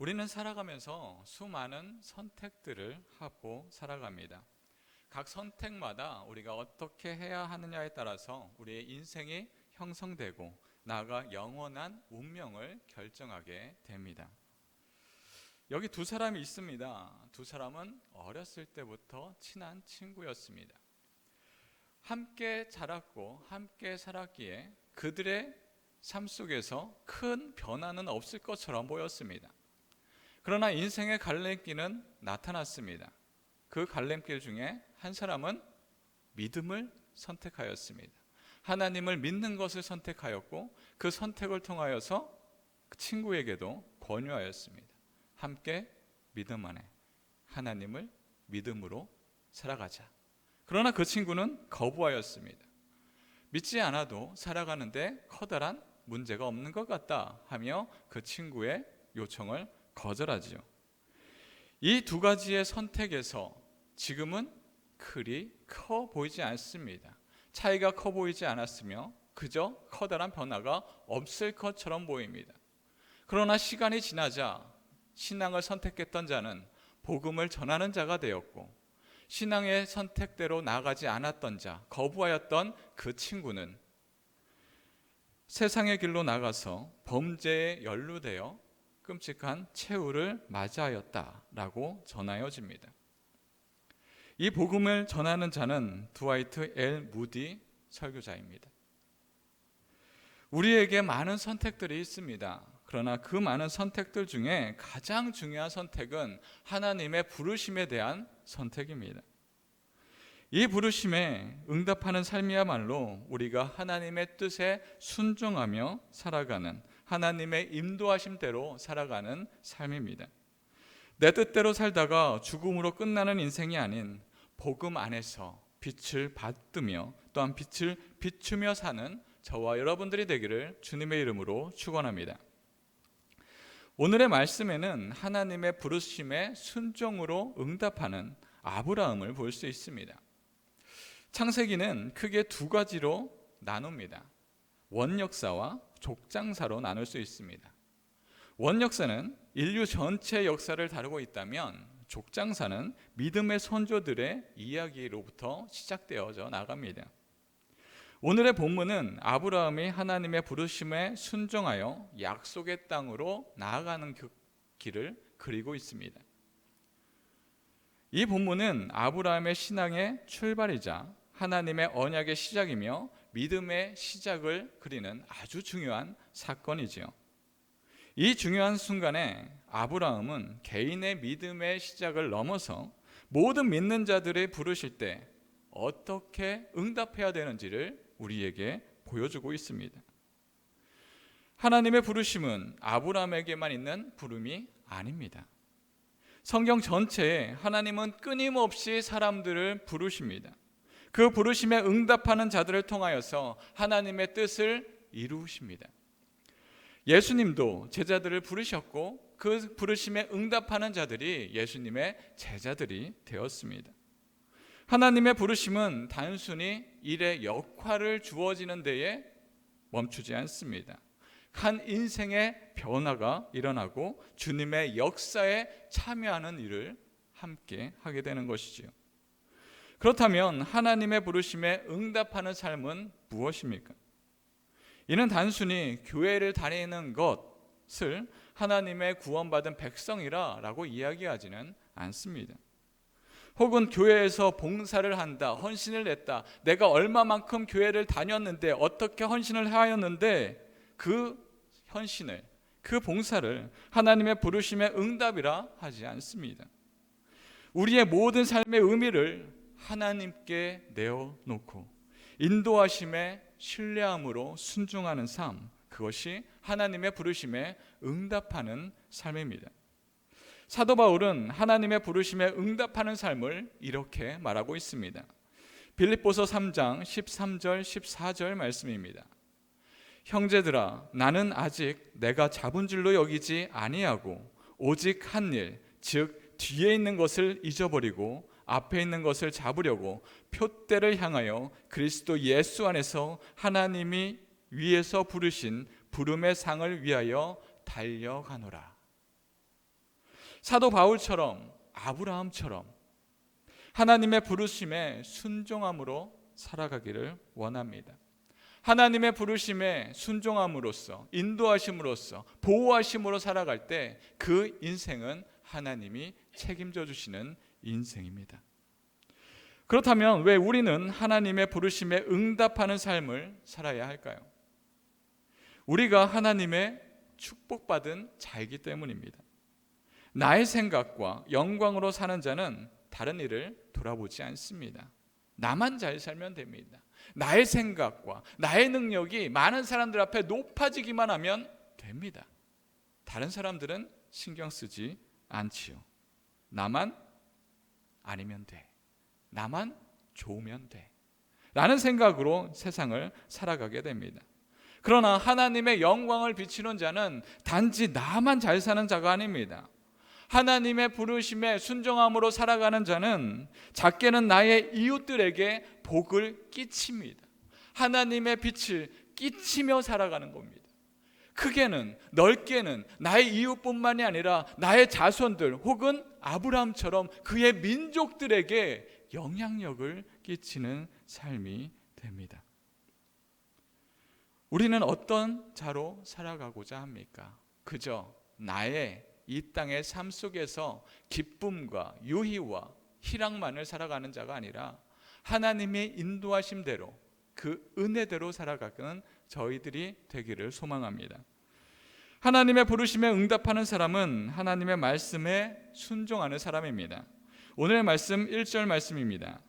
우리는 살아가면서 수많은 선택들을 하고 살아갑니다. 각 선택마다 우리가 어떻게 해야 하느냐에 따라서 우리의 인생이 형성되고 나아가 영원한 운명을 결정하게 됩니다. 여기 두 사람이 있습니다. 두 사람은 어렸을 때부터 친한 친구였습니다. 함께 자랐고 함께 살았기에 그들의 삶 속에서 큰 변화는 없을 것처럼 보였습니다. 그러나 인생의 갈림길은 나타났습니다. 그 갈림길 중에 한 사람은 믿음을 선택하였습니다. 하나님을 믿는 것을 선택하였고 그 선택을 통하여서 친구에게도 권유하였습니다. 함께 믿음 안에 하나님을 믿음으로 살아가자. 그러나 그 친구는 거부하였습니다. 믿지 않아도 살아가는데 커다란 문제가 없는 것 같다 하며 그 친구의 요청을 거절하지요. 이 두 가지의 선택에서 지금은 그리 커 보이지 않습니다. 차이가 커 보이지 않았으며 그저 커다란 변화가 없을 것처럼 보입니다. 그러나 시간이 지나자 신앙을 선택했던 자는 복음을 전하는 자가 되었고, 신앙의 선택대로 나아가지 않았던 자, 거부하였던 그 친구는 세상의 길로 나가서 범죄에 연루되어 끔찍한 최후를 맞이하였다라고 전하여집니다. 이 복음을 전하는 자는 드와이트 L 무디 설교자입니다. 우리에게 많은 선택들이 있습니다. 그러나 그 많은 선택들 중에 가장 중요한 선택은 하나님의 부르심에 대한 선택입니다. 이 부르심에 응답하는 삶이야말로 우리가 하나님의 뜻에 순종하며 살아가는, 하나님의 인도하심대로 살아가는 삶입니다. 내 뜻대로 살다가 죽음으로 끝나는 인생이 아닌 복음 안에서 빛을 받으며 또한 빛을 비추며 사는 저와 여러분들이 되기를 주님의 이름으로 축원합니다. 오늘의 말씀에는 하나님의 부르심에 순종으로 응답하는 아브라함을 볼 수 있습니다. 창세기는 크게 두 가지로 나눕니다. 원역사와 족장사로 나눌 수 있습니다. 원역사는 인류 전체 역사를 다루고 있다면 족장사는 믿음의 선조들의 이야기로부터 시작되어져 나갑니다. 오늘의 본문은 아브라함이 하나님의 부르심에 순종하여 약속의 땅으로 나아가는 그 길을 그리고 있습니다. 이 본문은 아브라함의 신앙의 출발이자 하나님의 언약의 시작이며 믿음의 시작을 그리는 아주 중요한 사건이지요. 이 중요한 순간에 아브라함은 개인의 믿음의 시작을 넘어서 모든 믿는 자들이 부르실 때 어떻게 응답해야 되는지를 우리에게 보여주고 있습니다. 하나님의 부르심은 아브라함에게만 있는 부름이 아닙니다. 성경 전체에 하나님은 끊임없이 사람들을 부르십니다. 그 부르심에 응답하는 자들을 통하여서 하나님의 뜻을 이루십니다. 예수님도 제자들을 부르셨고 그 부르심에 응답하는 자들이 예수님의 제자들이 되었습니다. 하나님의 부르심은 단순히 일의 역할을 주어지는 데에 멈추지 않습니다. 한 인생의 변화가 일어나고 주님의 역사에 참여하는 일을 함께 하게 되는 것이지요. 그렇다면 하나님의 부르심에 응답하는 삶은 무엇입니까? 이는 단순히 교회를 다니는 것을 하나님의 구원받은 백성이라고 이야기하지는 않습니다. 혹은 교회에서 봉사를 한다, 헌신을 냈다, 내가 얼마만큼 교회를 다녔는데 어떻게 헌신을 하였는데 그 헌신을, 그 봉사를 하나님의 부르심의 응답이라 하지 않습니다. 우리의 모든 삶의 의미를 하나님께 내어놓고 인도하심에 신뢰함으로 순종하는 삶, 그것이 하나님의 부르심에 응답하는 삶입니다. 사도 바울은 하나님의 부르심에 응답하는 삶을 이렇게 말하고 있습니다. 빌립보서 3장 13절 14절 말씀입니다. 형제들아, 나는 아직 내가 잡은 줄로 여기지 아니하고 오직 한 일, 즉 뒤에 있는 것을 잊어버리고 앞에 있는 것을 잡으려고 표대를 향하여 그리스도 예수 안에서 하나님이 위에서 부르신 부름의 상을 위하여 달려가노라. 사도 바울처럼, 아브라함처럼 하나님의 부르심에 순종함으로 살아가기를 원합니다. 하나님의 부르심에 순종함으로써, 인도하심으로써, 보호하심으로 살아갈 때 그 인생은 하나님이 책임져 주시는 인생입니다. 그렇다면 왜 우리는 하나님의 부르심에 응답하는 삶을 살아야 할까요? 우리가 하나님의 축복받은 자이기 때문입니다. 나의 생각과 영광으로 사는 자는 다른 일을 돌아보지 않습니다. 나만 잘 살면 됩니다. 나의 생각과 나의 능력이 많은 사람들 앞에 높아지기만 하면 됩니다. 다른 사람들은 신경 쓰지 않지요. 나만 아니면 돼. 나만 좋으면 돼. 라는 생각으로 세상을 살아가게 됩니다. 그러나 하나님의 영광을 비치는 자는 단지 나만 잘 사는 자가 아닙니다. 하나님의 부르심에 순종함으로 살아가는 자는 작게는 나의 이웃들에게 복을 끼칩니다. 하나님의 빛을 끼치며 살아가는 겁니다. 크게는 넓게는 나의 이웃뿐만이 아니라 나의 자손들 혹은 아브라함처럼 그의 민족들에게 영향력을 끼치는 삶이 됩니다. 우리는 어떤 자로 살아가고자 합니까? 그저 나의 이 땅의 삶 속에서 기쁨과 유희와 희락만을 살아가는 자가 아니라 하나님의 인도하심대로 그 은혜대로 살아가는 저희들이 되기를 소망합니다. 하나님의 부르심에 응답하는 사람은 하나님의 말씀에 순종하는 사람입니다. 오늘의 말씀 1절 말씀입니다.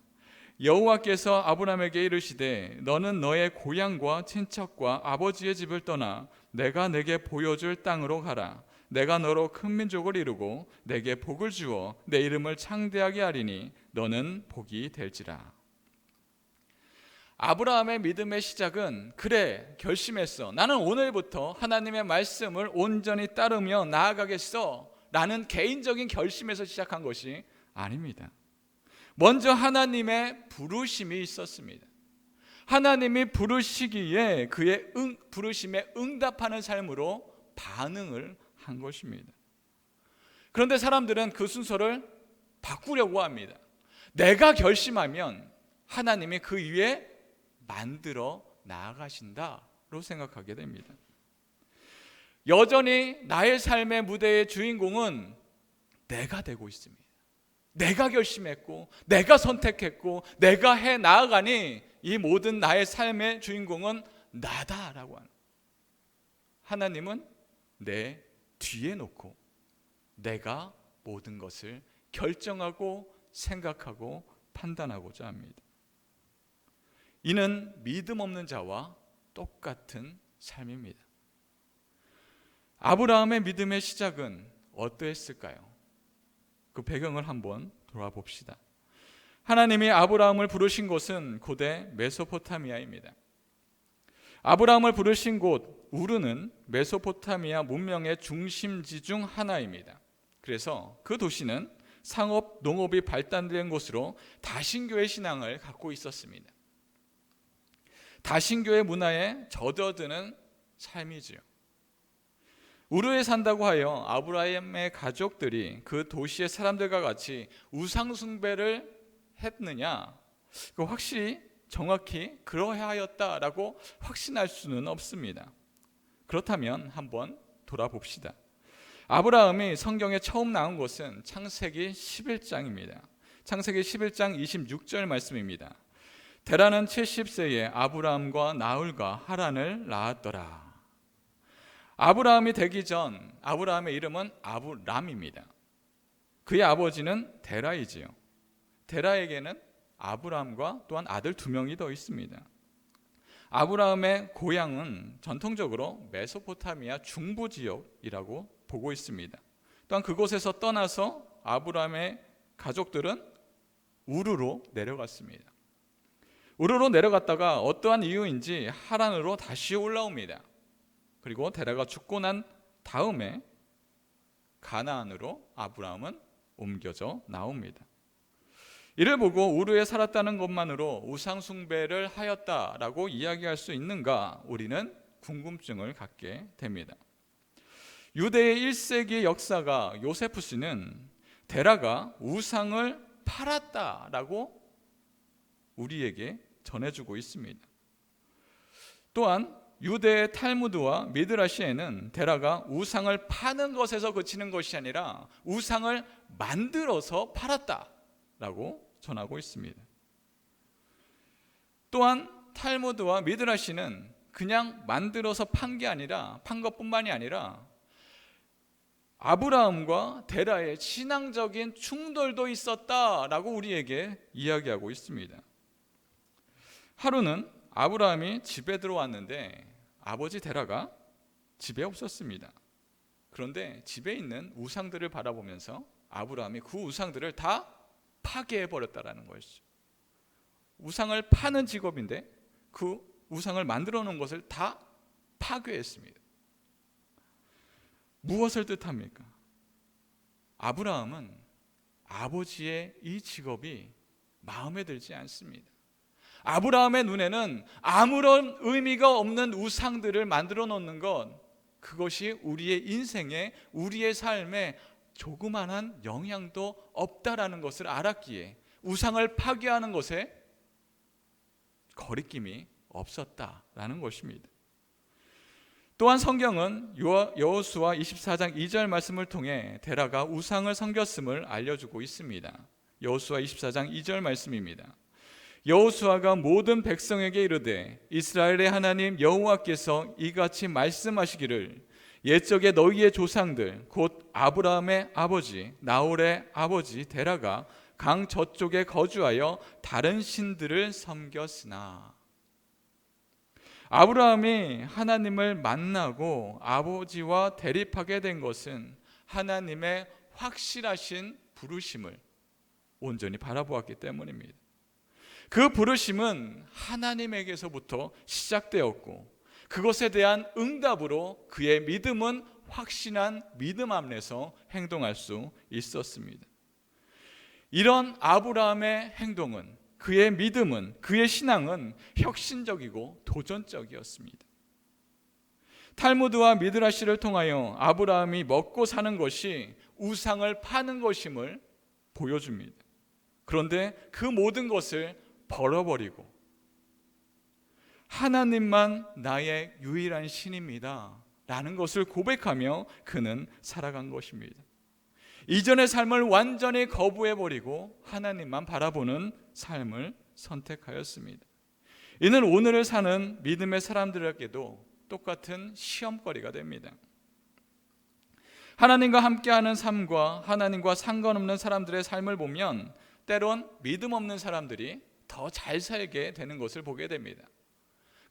여호와께서 아브라함에게 이르시되 너는 너의 고향과 친척과 아버지의 집을 떠나 내가 내게 보여줄 땅으로 가라. 내가 너로 큰 민족을 이루고 내게 복을 주어 내 이름을 창대하게 하리니 너는 복이 될지라. 아브라함의 믿음의 시작은 그래 결심했어. 나는 오늘부터 하나님의 말씀을 온전히 따르며 나아가겠어 라는 개인적인 결심에서 시작한 것이 아닙니다. 먼저 하나님의 부르심이 있었습니다. 하나님이 부르시기에 그의 부르심에 응답하는 삶으로 반응을 한 것입니다. 그런데 사람들은 그 순서를 바꾸려고 합니다. 내가 결심하면 하나님이 그 위에 만들어 나아가신다로 생각하게 됩니다. 여전히 나의 삶의 무대의 주인공은 내가 되고 있습니다. 내가 결심했고 내가 선택했고 내가 해 나아가니 이 모든 나의 삶의 주인공은 나다라고 하는, 하나님은 내 뒤에 놓고 내가 모든 것을 결정하고 생각하고 판단하고자 합니다. 이는 믿음 없는 자와 똑같은 삶입니다. 아브라함의 믿음의 시작은 어떠했을까요? 그 배경을 한번 돌아봅시다. 하나님이 아브라함을 부르신 곳은 고대 메소포타미아입니다. 아브라함을 부르신 곳 우르는 메소포타미아 문명의 중심지 중 하나입니다. 그래서 그 도시는 상업, 농업이 발달된 곳으로 다신교의 신앙을 갖고 있었습니다. 다신교의 문화에 젖어드는 삶이지요. 우르에 산다고 하여 아브라함의 가족들이 그 도시의 사람들과 같이 우상 숭배를 했느냐? 그 확실히 정확히 그러하였다라고 확신할 수는 없습니다. 그렇다면 한번 돌아봅시다. 아브라함이 성경에 처음 나온 곳은 창세기 11장입니다. 창세기 11장 26절 말씀입니다. 데라는 70세에 아브라함과 나홀과 하란을 낳았더라. 아브라함이 되기 전 아브라함의 이름은 아브람입니다. 그의 아버지는 데라이지요. 데라에게는 아브라함과 또한 아들 2명이 더 있습니다. 아브라함의 고향은 전통적으로 메소포타미아 중부 지역이라고 보고 있습니다. 또한 그곳에서 떠나서 아브라함의 가족들은 우르로 내려갔습니다. 우르로 내려갔다가 어떠한 이유인지 하란으로 다시 올라옵니다. 그리고 데라가 죽고 난 다음에 가나안으로 아브라함은 옮겨져 나옵니다. 이를 보고 우르에 살았다는 것만으로 우상 숭배를 하였다라고 이야기할 수 있는가? 우리는 궁금증을 갖게 됩니다. 유대의 1세기 역사가 요세푸스는 데라가 우상을 팔았다라고 우리에게 전해주고 있습니다. 또한 유대의 탈무드와 미드라시에는 데라가 우상을 파는 것에서 그치는 것이 아니라 우상을 만들어서 팔았다라고 전하고 있습니다. 또한 탈무드와 미드라시는 그냥 만들어서 판 것뿐만이 아니라 아브라함과 데라의 신앙적인 충돌도 있었다라고 우리에게 이야기하고 있습니다. 하루는 아브라함이 집에 들어왔는데 아버지 데라가 집에 없었습니다. 그런데 집에 있는 우상들을 바라보면서 아브라함이 그 우상들을 다 파괴해버렸다라는 것이죠. 우상을 파는 직업인데 그 우상을 만들어 놓은 것을 다 파괴했습니다. 무엇을 뜻합니까? 아브라함은 아버지의 이 직업이 마음에 들지 않습니다. 아브라함의 눈에는 아무런 의미가 없는 우상들을 만들어 놓는 것, 그것이 우리의 인생에, 우리의 삶에 조그만한 영향도 없다라는 것을 알았기에 우상을 파괴하는 것에 거리낌이 없었다라는 것입니다. 또한 성경은 여호수아 24장 2절 말씀을 통해 데라가 우상을 섬겼음을 알려주고 있습니다. 여호수아 24장 2절 말씀입니다. 여호수아가 모든 백성에게 이르되 이스라엘의 하나님 여호와께서 이같이 말씀하시기를 옛적에 너희의 조상들 곧 아브라함의 아버지 나홀의 아버지 데라가 강 저쪽에 거주하여 다른 신들을 섬겼으나. 아브라함이 하나님을 만나고 아버지와 대립하게 된 것은 하나님의 확실하신 부르심을 온전히 바라보았기 때문입니다. 그 부르심은 하나님에게서부터 시작되었고 그것에 대한 응답으로 그의 믿음은 확신한 믿음 안에서 행동할 수 있었습니다. 이런 아브라함의 행동은, 그의 믿음은, 그의 신앙은 혁신적이고 도전적이었습니다. 탈무드와 미드라시를 통하여 아브라함이 먹고 사는 것이 우상을 파는 것임을 보여줍니다. 그런데 그 모든 것을 벌어버리고 하나님만 나의 유일한 신입니다 라는 것을 고백하며 그는 살아간 것입니다. 이전의 삶을 완전히 거부해버리고 하나님만 바라보는 삶을 선택하였습니다. 이는 오늘을 사는 믿음의 사람들에게도 똑같은 시험거리가 됩니다. 하나님과 함께하는 삶과 하나님과 상관없는 사람들의 삶을 보면 때론 믿음 없는 사람들이 더 잘 살게 되는 것을 보게 됩니다.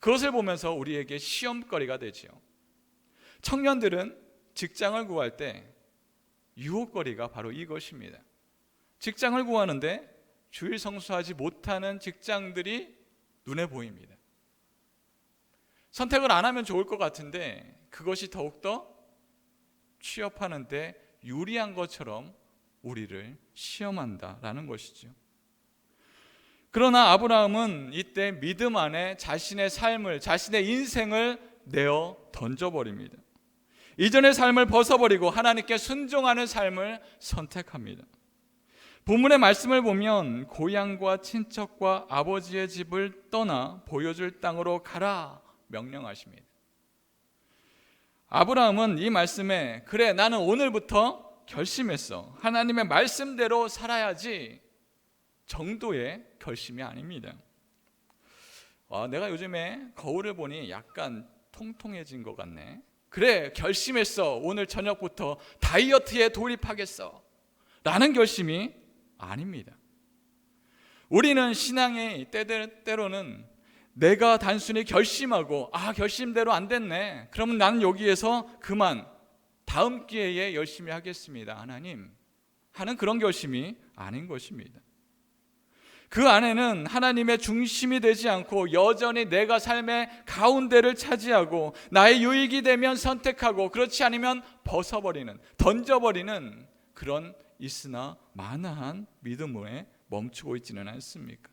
그것을 보면서 우리에게 시험거리가 되지요. 청년들은 직장을 구할 때 유혹거리가 바로 이것입니다. 직장을 구하는데 주일 성수하지 못하는 직장들이 눈에 보입니다. 선택을 안 하면 좋을 것 같은데 그것이 더욱더 취업하는 데 유리한 것처럼 우리를 시험한다라는 것이죠. 그러나 아브라함은 이때 믿음 안에 자신의 삶을, 자신의 인생을 내어 던져버립니다. 이전의 삶을 벗어버리고 하나님께 순종하는 삶을 선택합니다. 본문의 말씀을 보면 고향과 친척과 아버지의 집을 떠나 보여줄 땅으로 가라 명령하십니다. 아브라함은 이 말씀에 그래 나는 오늘부터 결심했어. 하나님의 말씀대로 살아야지 정도의 결심이 아닙니다. 내가 요즘에 거울을 보니 약간 통통해진 것 같네. 그래 결심했어. 오늘 저녁부터 다이어트에 돌입하겠어 라는 결심이 아닙니다. 우리는 신앙의 때로는 내가 단순히 결심하고 결심대로 안 됐네. 그러면 나는 여기에서 그만 다음 기회에 열심히 하겠습니다 하나님 하는 그런 결심이 아닌 것입니다. 그 안에는 하나님의 중심이 되지 않고 여전히 내가 삶의 가운데를 차지하고 나의 유익이 되면 선택하고 그렇지 않으면 벗어버리는, 던져버리는 그런 있으나 만화한 믿음에 멈추고 있지는 않습니까?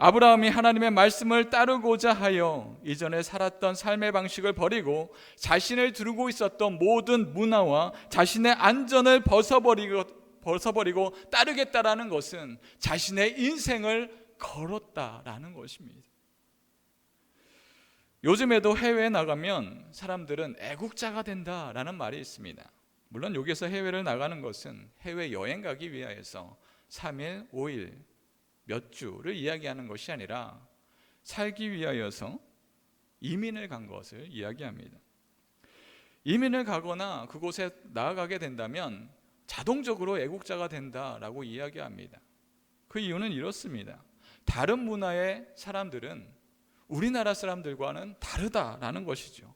아브라함이 하나님의 말씀을 따르고자 하여 이전에 살았던 삶의 방식을 버리고 자신을 두르고 있었던 모든 문화와 자신의 안전을 벗어버리고 따르겠다라는 것은 자신의 인생을 걸었다라는 것입니다. 요즘에도 해외에 나가면 사람들은 애국자가 된다라는 말이 있습니다. 물론 여기서 해외를 나가는 것은 해외 여행 가기 위하여서 3일, 5일, 몇 주를 이야기하는 것이 아니라 살기 위하여서 이민을 간 것을 이야기합니다. 이민을 가거나 그곳에 나아가게 된다면 자동적으로 애국자가 된다라고 이야기합니다. 그 이유는 이렇습니다. 다른 문화의 사람들은 우리나라 사람들과는 다르다라는 것이죠.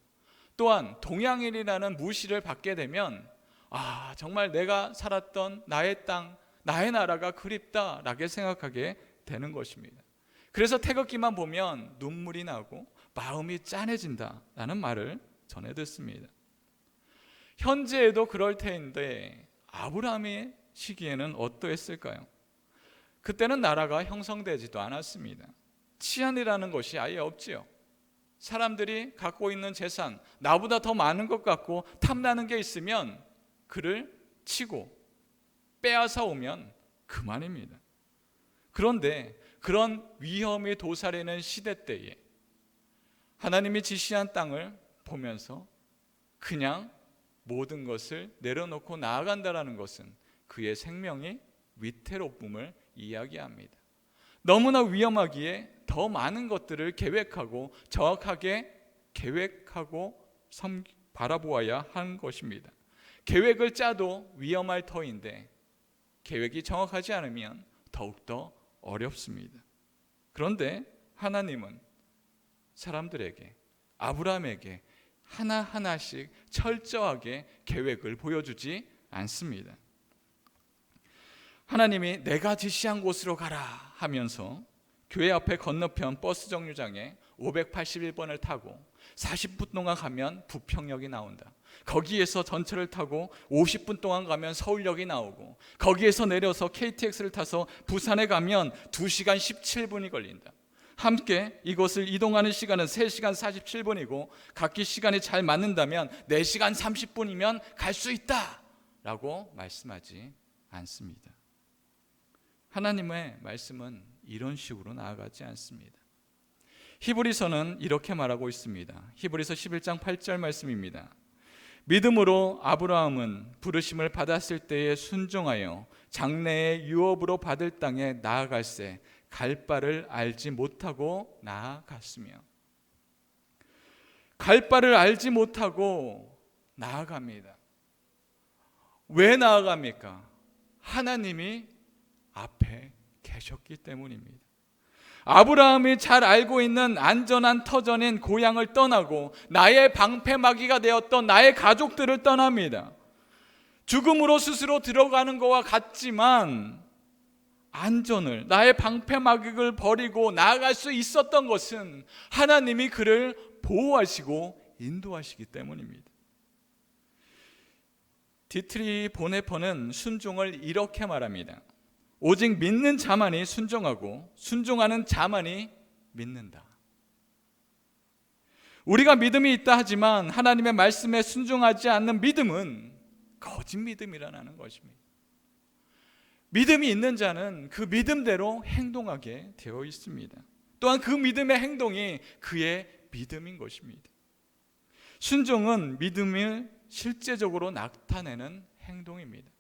또한 동양인이라는 무시를 받게 되면 정말 내가 살았던 나의 땅, 나의 나라가 그립다라고 생각하게 되는 것입니다. 그래서 태극기만 보면 눈물이 나고 마음이 짠해진다라는 말을 전해 듣습니다. 현재에도 그럴 테인데 아브라함의 시기에는 어떠했을까요? 그때는 나라가 형성되지도 않았습니다. 치안이라는 것이 아예 없지요. 사람들이 갖고 있는 재산, 나보다 더 많은 것 같고 탐나는 게 있으면 그를 치고 빼앗아 오면 그만입니다. 그런데 그런 위험이 도사리는 시대 때에 하나님이 지시한 땅을 보면서 그냥 모든 것을 내려놓고 나아간다는 것은 그의 생명이 위태로움을 이야기합니다. 너무나 위험하기에 더 많은 것들을 계획하고 정확하게 계획하고 바라보아야 하는 것입니다. 계획을 짜도 위험할 터인데 계획이 정확하지 않으면 더욱더 어렵습니다. 그런데 하나님은 사람들에게, 아브라함에게 하나하나씩 철저하게 계획을 보여주지 않습니다. 하나님이 내가 지시한 곳으로 가라 하면서 교회 앞에 건너편 버스 정류장에 581번을 타고 40분 동안 가면 부평역이 나온다. 거기에서 전철을 타고 50분 동안 가면 서울역이 나오고 거기에서 내려서 KTX를 타서 부산에 가면 2시간 17분이 걸린다. 함께 이곳을 이동하는 시간은 3시간 47분이고 각기 시간이 잘 맞는다면 4시간 30분이면 갈 수 있다 라고 말씀하지 않습니다. 하나님의 말씀은 이런 식으로 나아가지 않습니다. 히브리서는 이렇게 말하고 있습니다. 히브리서 11장 8절 말씀입니다. 믿음으로 아브라함은 부르심을 받았을 때에 순종하여 장래의 유업으로 받을 땅에 나아갈새 갈 바를 알지 못하고 나아갔으며, 갈 바를 알지 못하고 나아갑니다. 왜 나아갑니까? 하나님이 앞에 계셨기 때문입니다. 아브라함이 잘 알고 있는 안전한 터전인 고향을 떠나고 나의 방패막이가 되었던 나의 가족들을 떠납니다. 죽음으로 스스로 들어가는 것과 같지만 안전을, 나의 방패막을 버리고 나아갈 수 있었던 것은 하나님이 그를 보호하시고 인도하시기 때문입니다. 디트리 보네퍼는 순종을 이렇게 말합니다. 오직 믿는 자만이 순종하고 순종하는 자만이 믿는다. 우리가 믿음이 있다 하지만 하나님의 말씀에 순종하지 않는 믿음은 거짓 믿음이라는 것입니다. 믿음이 있는 자는 그 믿음대로 행동하게 되어 있습니다. 또한 그 믿음의 행동이 그의 믿음인 것입니다. 순종은 믿음을 실제적으로 나타내는 행동입니다.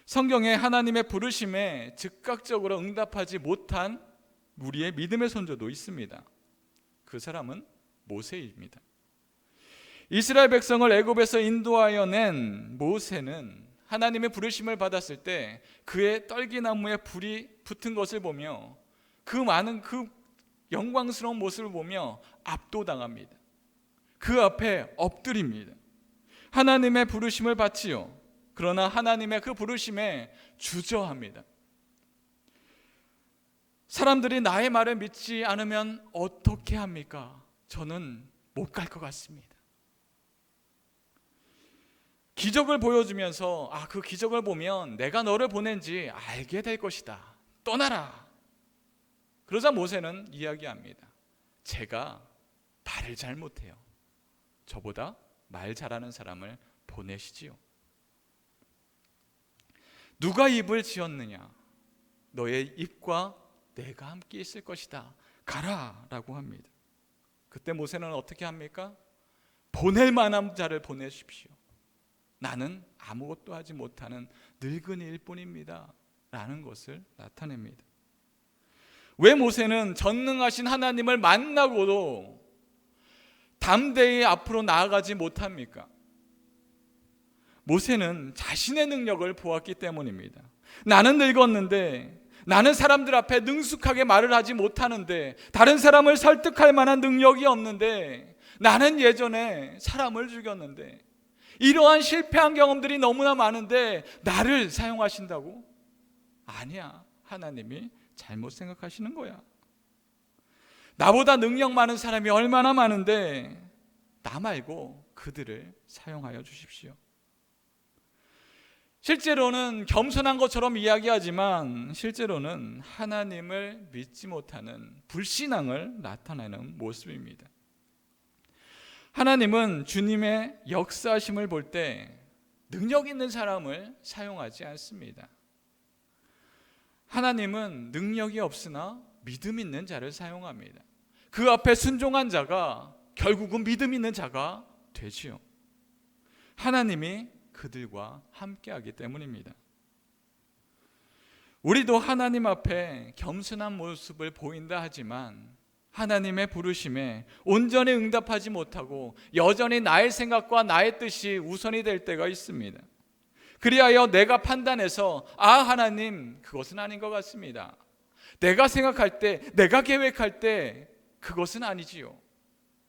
성경에 하나님의 부르심에 즉각적으로 응답하지 못한 우리의 믿음의 선조도 있습니다. 그 사람은 모세입니다. 이스라엘 백성을 애굽에서 인도하여 낸 모세는 하나님의 부르심을 받았을 때 그의 떨기나무에 불이 붙은 것을 보며 그 많은 그 영광스러운 모습을 보며 압도당합니다. 그 앞에 엎드립니다. 하나님의 부르심을 받지요. 그러나 하나님의 그 부르심에 주저합니다. 사람들이 나의 말을 믿지 않으면 어떻게 합니까? 저는 못 갈 것 같습니다. 기적을 보여주면서 그 기적을 보면 내가 너를 보낸지 알게 될 것이다. 떠나라. 그러자 모세는 이야기합니다. 제가 말을 잘 못해요. 저보다 말 잘하는 사람을 보내시지요. 누가 입을 지었느냐? 너의 입과 내가 함께 있을 것이다. 가라 라고 합니다. 그때 모세는 어떻게 합니까? 보낼 만한 자를 보내십시오. 나는 아무것도 하지 못하는 늙은이일 뿐입니다 라는 것을 나타냅니다. 왜 모세는 전능하신 하나님을 만나고도 담대히 앞으로 나아가지 못합니까? 모세는 자신의 능력을 보았기 때문입니다. 나는 늙었는데, 나는 사람들 앞에 능숙하게 말을 하지 못하는데, 다른 사람을 설득할 만한 능력이 없는데, 나는 예전에 사람을 죽였는데, 이러한 실패한 경험들이 너무나 많은데 나를 사용하신다고? 아니야, 하나님이 잘못 생각하시는 거야. 나보다 능력 많은 사람이 얼마나 많은데 나 말고 그들을 사용하여 주십시오. 실제로는 겸손한 것처럼 이야기하지만 실제로는 하나님을 믿지 못하는 불신앙을 나타내는 모습입니다. 하나님은 주님의 역사하심을 볼 때 능력 있는 사람을 사용하지 않습니다. 하나님은 능력이 없으나 믿음 있는 자를 사용합니다. 그 앞에 순종한 자가 결국은 믿음 있는 자가 되지요. 하나님이 그들과 함께하기 때문입니다. 우리도 하나님 앞에 겸손한 모습을 보인다 하지만 하나님의 부르심에 온전히 응답하지 못하고 여전히 나의 생각과 나의 뜻이 우선이 될 때가 있습니다. 그리하여 내가 판단해서 하나님 그것은 아닌 것 같습니다. 내가 생각할 때, 내가 계획할 때 그것은 아니지요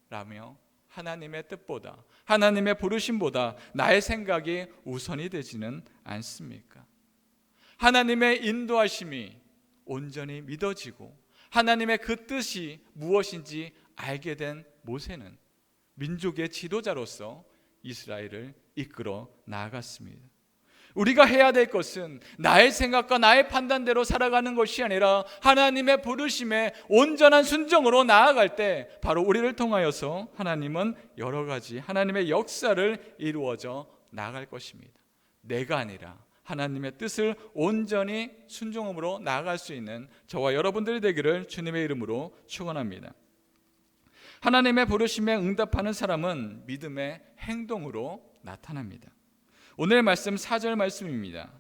라며 하나님의 뜻보다, 하나님의 부르심보다 나의 생각이 우선이 되지는 않습니까? 하나님의 인도하심이 온전히 믿어지고 하나님의 그 뜻이 무엇인지 알게 된 모세는 민족의 지도자로서 이스라엘을 이끌어 나아갔습니다. 우리가 해야 될 것은 나의 생각과 나의 판단대로 살아가는 것이 아니라 하나님의 부르심에 온전한 순종으로 나아갈 때 바로 우리를 통하여서 하나님은 여러 가지 하나님의 역사를 이루어져 나아갈 것입니다. 내가 아니라 하나님의 뜻을 온전히 순종함으로 나아갈 수 있는 저와 여러분들이 되기를 주님의 이름으로 축원합니다. 하나님의 부르심에 응답하는 사람은 믿음의 행동으로 나타납니다. 오늘 말씀 4절 말씀입니다.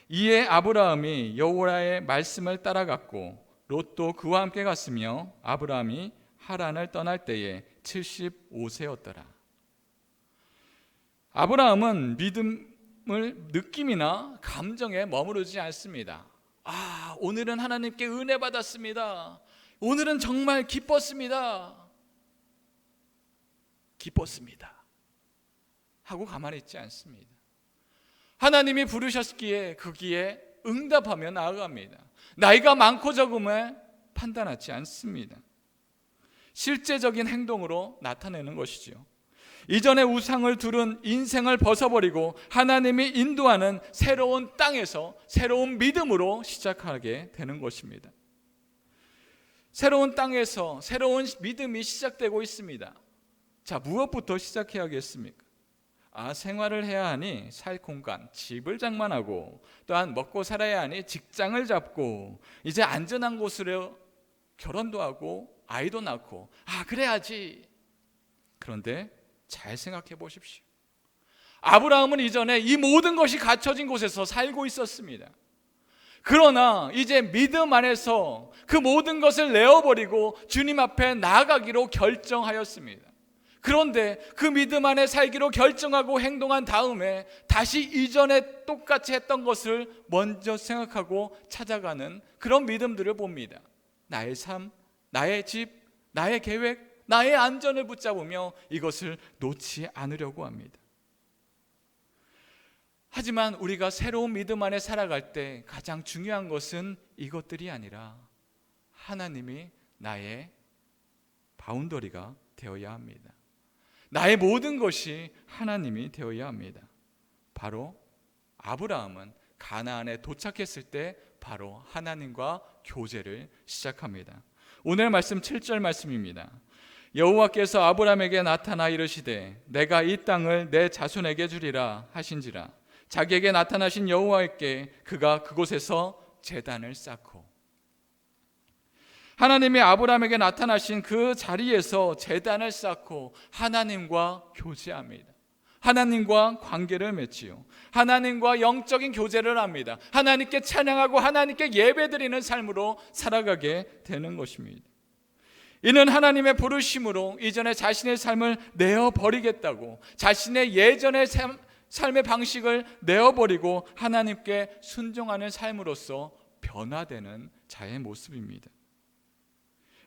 이에 아브라함이 여호와의 말씀을 따라갔고 롯도 그와 함께 갔으며 아브라함이 하란을 떠날 때에 75세였더라. 아브라함은 믿음을 느낌이나 감정에 머무르지 않습니다. 오늘은 하나님께 은혜 받았습니다. 오늘은 정말 기뻤습니다. 하고 가만히 있지 않습니다. 하나님이 부르셨기에 거기에 응답하며 나아갑니다. 나이가 많고 적음을 판단하지 않습니다. 실제적인 행동으로 나타내는 것이죠. 이전의 우상을 두른 인생을 벗어버리고 하나님이 인도하는 새로운 땅에서 새로운 믿음으로 시작하게 되는 것입니다. 새로운 땅에서 새로운 믿음이 시작되고 있습니다. 자, 무엇부터 시작해야겠습니까? 생활을 해야 하니 살 공간, 집을 장만하고 또한 먹고 살아야 하니 직장을 잡고 이제 안전한 곳으로 결혼도 하고 아이도 낳고 그래야지. 그런데 잘 생각해 보십시오. 아브라함은 이전에 이 모든 것이 갖춰진 곳에서 살고 있었습니다. 그러나 이제 믿음 안에서 그 모든 것을 내어버리고 주님 앞에 나아가기로 결정하였습니다. 그런데 그 믿음 안에 살기로 결정하고 행동한 다음에 다시 이전에 똑같이 했던 것을 먼저 생각하고 찾아가는 그런 믿음들을 봅니다. 나의 삶, 나의 집, 나의 계획, 나의 안전을 붙잡으며 이것을 놓지 않으려고 합니다. 하지만 우리가 새로운 믿음 안에 살아갈 때 가장 중요한 것은 이것들이 아니라 하나님이 나의 바운더리가 되어야 합니다. 나의 모든 것이 하나님이 되어야 합니다. 바로 아브라함은 가나안에 도착했을 때 바로 하나님과 교제를 시작합니다. 오늘 말씀 7절 말씀입니다. 여호와께서 아브라함에게 나타나 이르시되 내가 이 땅을 내 자손에게 주리라 하신지라. 자기에게 나타나신 여호와께 그가 그곳에서 제단을 쌓고, 하나님이 아브라함에게 나타나신 그 자리에서 제단을 쌓고 하나님과 교제합니다. 하나님과 관계를 맺지요. 하나님과 영적인 교제를 합니다. 하나님께 찬양하고 하나님께 예배드리는 삶으로 살아가게 되는 것입니다. 이는 하나님의 부르심으로 이전에 자신의 삶을 내어버리겠다고, 자신의 예전의 삶의 방식을 내어버리고 하나님께 순종하는 삶으로서 변화되는 자의 모습입니다.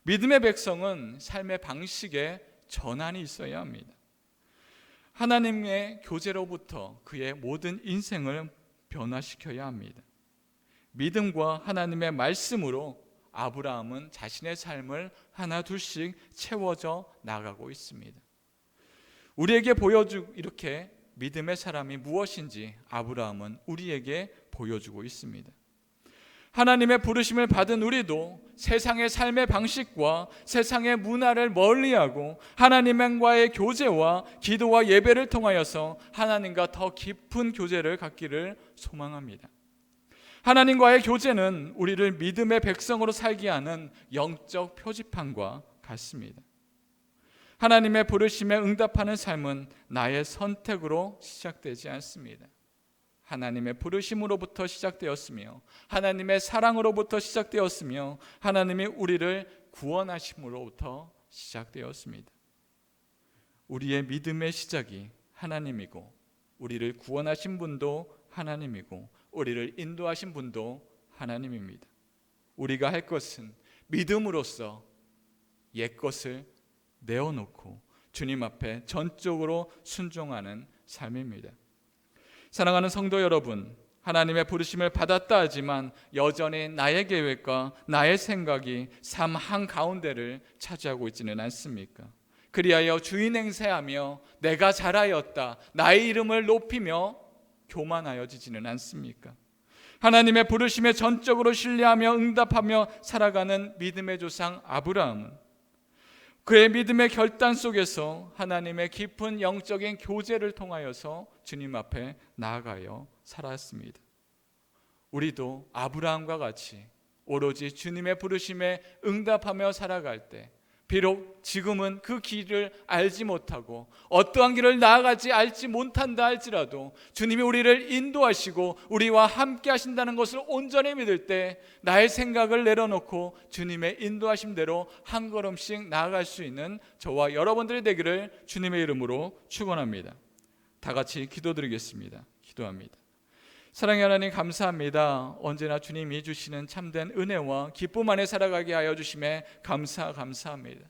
믿음의 백성은 삶의 방식에 전환이 있어야 합니다. 하나님의 교제로부터 그의 모든 인생을 변화시켜야 합니다. 믿음과 하나님의 말씀으로 아브라함은 자신의 삶을 하나 둘씩 채워져 나가고 있습니다. 우리에게 이렇게 믿음의 사람이 무엇인지 아브라함은 우리에게 보여주고 있습니다. 하나님의 부르심을 받은 우리도 세상의 삶의 방식과 세상의 문화를 멀리하고 하나님과의 교제와 기도와 예배를 통하여서 하나님과 더 깊은 교제를 갖기를 소망합니다. 하나님과의 교제는 우리를 믿음의 백성으로 살게 하는 영적 표지판과 같습니다. 하나님의 부르심에 응답하는 삶은 나의 선택으로 시작되지 않습니다. 하나님의 부르심으로부터 시작되었으며 하나님의 사랑으로부터 시작되었으며 하나님이 우리를 구원하심으로부터 시작되었습니다. 우리의 믿음의 시작이 하나님이고 우리를 구원하신 분도 하나님이고 우리를 인도하신 분도 하나님입니다. 우리가 할 것은 믿음으로써 옛것을 내어놓고 주님 앞에 전적으로 순종하는 삶입니다. 사랑하는 성도 여러분, 하나님의 부르심을 받았다 하지만 여전히 나의 계획과 나의 생각이 삶 한가운데를 차지하고 있지는 않습니까? 그리하여 주인 행세하며 내가 잘하였다, 나의 이름을 높이며 교만하여지지는 않습니까? 하나님의 부르심에 전적으로 신뢰하며 응답하며 살아가는 믿음의 조상 아브라함은 그의 믿음의 결단 속에서 하나님의 깊은 영적인 교제를 통하여서 주님 앞에 나아가여 살았습니다. 우리도 아브라함과 같이 오로지 주님의 부르심에 응답하며 살아갈 때 비록 지금은 그 길을 알지 못하고 어떠한 길을 나아가지 알지 못한다 할지라도 주님이 우리를 인도하시고 우리와 함께 하신다는 것을 온전히 믿을 때 나의 생각을 내려놓고 주님의 인도하심대로 한 걸음씩 나아갈 수 있는 저와 여러분들이 되기를 주님의 이름으로 축원합니다. 다 같이 기도드리겠습니다. 기도합니다. 사랑의 하나님 감사합니다. 언제나 주님이 주시는 참된 은혜와 기쁨 안에 살아가게 하여 주심에 감사합니다.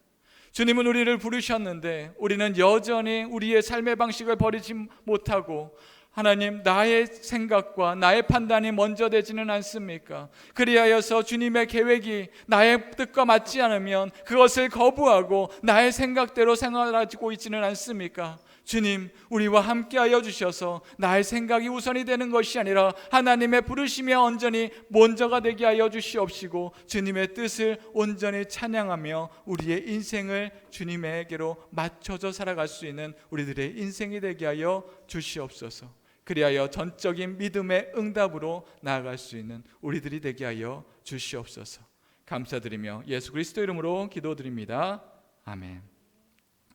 주님은 우리를 부르셨는데 우리는 여전히 우리의 삶의 방식을 버리지 못하고 하나님, 나의 생각과 나의 판단이 먼저 되지는 않습니까? 그리하여서 주님의 계획이 나의 뜻과 맞지 않으면 그것을 거부하고 나의 생각대로 생활하고 있지는 않습니까? 주님, 우리와 함께하여 주셔서 나의 생각이 우선이 되는 것이 아니라 하나님의 부르심이 온전히 먼저가 되게 하여 주시옵시고 주님의 뜻을 온전히 찬양하며 우리의 인생을 주님에게로 맞춰져 살아갈 수 있는 우리들의 인생이 되게 하여 주시옵소서. 그리하여 전적인 믿음의 응답으로 나아갈 수 있는 우리들이 되게 하여 주시옵소서. 감사드리며 예수 그리스도 이름으로 기도드립니다. 아멘.